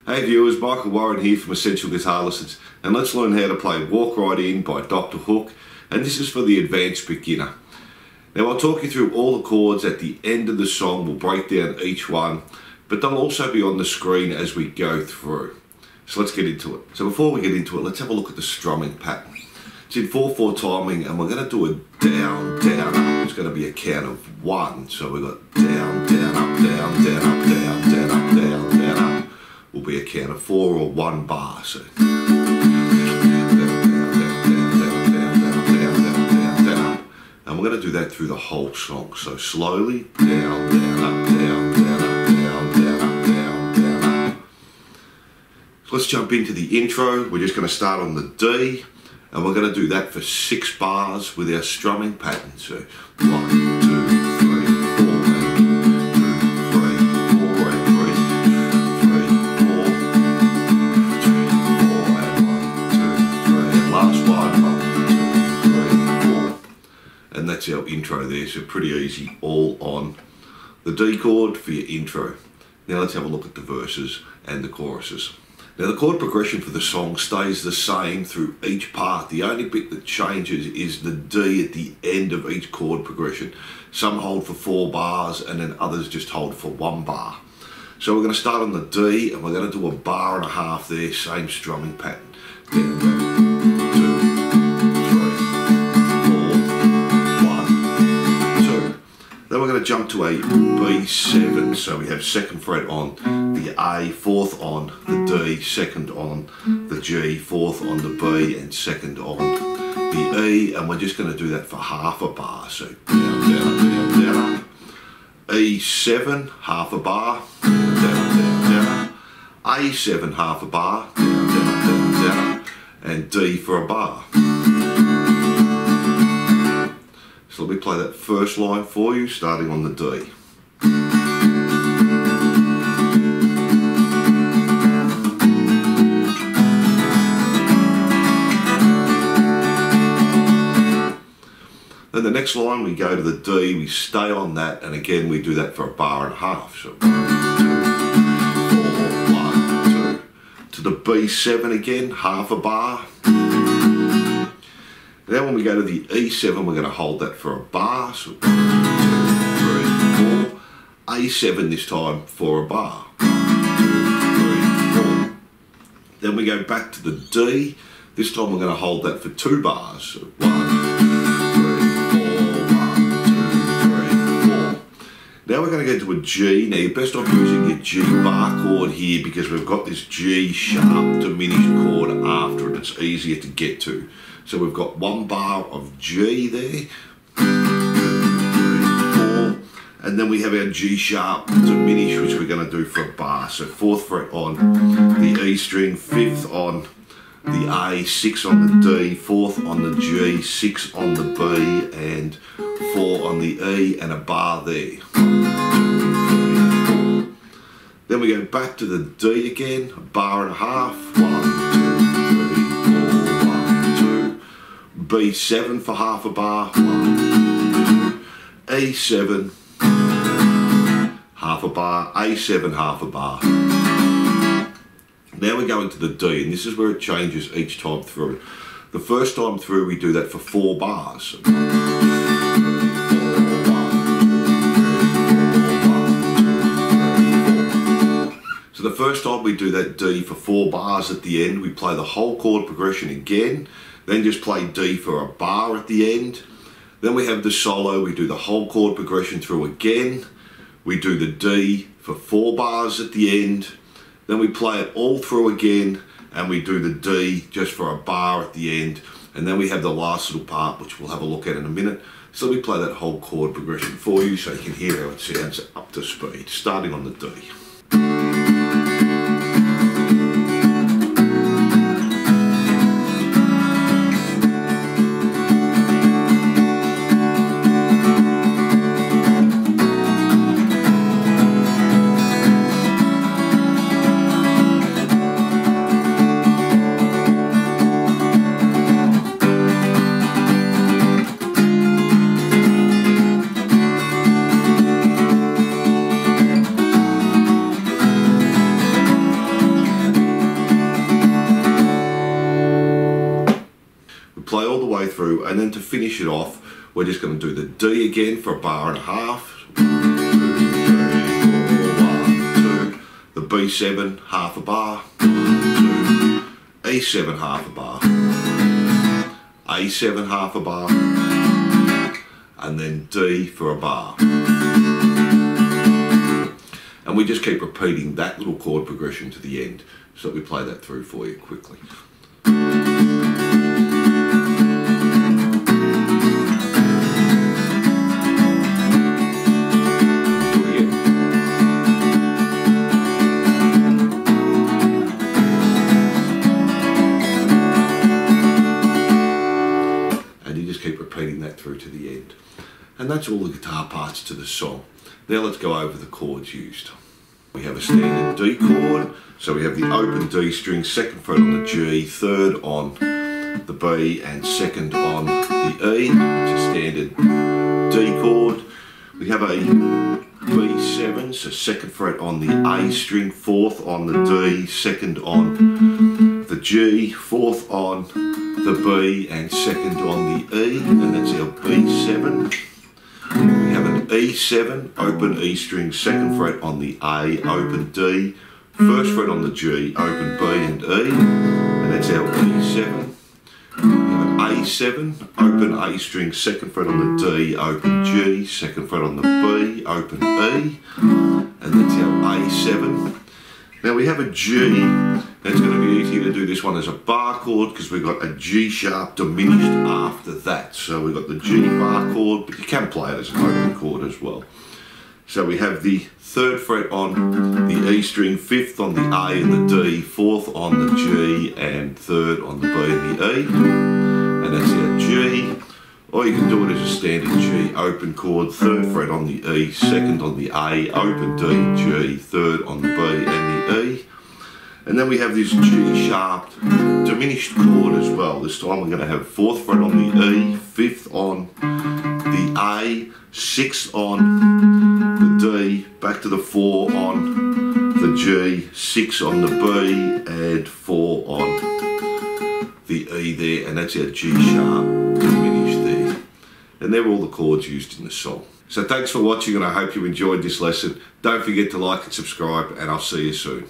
Hey viewers, Michael Warren here from Essential Guitar Lessons, and let's learn how to play Walk Right In by Dr. Hook, and this is for the advanced beginner. Now I'll talk you through all the chords at the end of the song. We'll break down each one, but they'll also be on the screen as we go through. So let's get into it. So before we get into it, let's have a look at the strumming pattern. It's in 4/4 timing, and we're going to do a down, down, up. It's going to be a count of 1. So we've got down, down, up, down, down, up, down, down, up, down, down, up. Will be a count of 4 or 1 bar. So down, and we're going to do that through the whole song. So slowly, down, down, up, down, down, up, down, down, up, down, down, up. So let's jump into the intro. We're just going to start on the D, and we're going to do that for 6 bars with our strumming pattern. So 1, 2, 3, 4, and that's our intro there, so pretty easy, all on the D chord for your intro. Now let's have a look at the verses and the choruses. Now the chord progression for the song stays the same through each part. The only bit that changes is the D at the end of each chord progression. Some hold for 4 bars and then others just hold for 1 bar. So we're going to start on the D, and we're going to do a bar and a half there, same strumming pattern. Down, down. Then we're going to jump to a B7, so we have 2nd fret on the A, 4th on the D, 2nd on the G, 4th on the B, and 2nd on the E, and we're just going to do that for half a bar. So down, down, down, down, E7, half a bar, down, down, down, A7, half a bar, down, down, down, down, and D for a bar. So let me play that first line for you, starting on the D. Then the next line, we go to the D, we stay on that, and again we do that for a bar and a half. So 1, 2, 4, 1, 2. To the B7 again, half a bar. Now when we go to the E7, we're going to hold that for a bar. So 1, 2, 3, 4. A7 this time for a bar. 1, 2, 3, 4. Then we go back to the D. This time we're going to hold that for 2 bars. So 1, 2, 3, 4, 1, 2, 3, 4. Now we're going to go to a G. Now you're best off using your G bar chord here, because we've got this G sharp diminished chord after it. It's easier to get to. So we've got 1 bar of G there, 2, 3, 4, and then we have our G sharp diminished, which we're going to do for a bar. So 4th fret on the E string, 5th on the A, 6 on the D, 4th on the G, 6 on the B, and 4 on the E, and a bar there. 1, 2, 3, 4. Then we go back to the D again, a bar and a half. 1, 2, 3, 4, 1, 2. B7 for half a bar. 1, 2. E7, half a bar. A7, half a bar. Now we go into the D, and this is where it changes each time through. The first time through we do that for 4 bars. 1, 2, 3, 4, 1, 2, 3, 4, 1, 2, 3, 4. So the first time we do that D for 4 bars at the end, we play the whole chord progression again, then just play D for a bar at the end. Then we have the solo, we do the whole chord progression through again, we do the D for 4 bars at the end, then we play it all through again, and we do the D just for a bar at the end, and then we have the last little part, which we'll have a look at in a minute. So we play that whole chord progression for you so you can hear how it sounds up to speed, starting on the D. play all the way through, and then to finish it off, we're just going to do the D again for a bar and a half. 1, 2, 3, 4, 1, 2. The B7, half a bar. 1, 2. E7, half a bar. A7, half a bar. And then D for a bar. And we just keep repeating that little chord progression to the end. So let me play that through for you quickly. And you just keep repeating that through to the end. And that's all the guitar parts to the song. Now let's go over the chords used. We have a standard D chord, so we have the open D string, second fret on the G, third on the B, and second on the E, which is standard D chord. We have a B7, so second fret on the A string, fourth on the D, second on the G, fourth on the B, and second on the E, and that's our B7. We have an E7, open E string, second fret on the A, open D, first fret on the G, open B and E, and that's our E7. We have an A7, open A string, second fret on the D, open G, second fret on the B, open E, and that's our A7. Now we have a G. It's going to be easier to do this one as a bar chord because we've got a G sharp diminished after that. So we've got the G bar chord, but you can play it as an open chord as well. So we have the third fret on the E string, fifth on the A and the D, fourth on the G, and third on the B and the E. And that's our G. Or you can do it as a standard G open chord, third fret on the E, second on the A, open D, G, third on the B and the E. And then we have this G sharp diminished chord as well. This time we're going to have fourth fret on the E, fifth on the A, sixth on the D, back to the 4 on the G, 6 on the B, and 4 on the E there, and that's our G sharp diminished there. And they're all the chords used in the song. So thanks for watching, and I hope you enjoyed this lesson. Don't forget to like and subscribe, and I'll see you soon.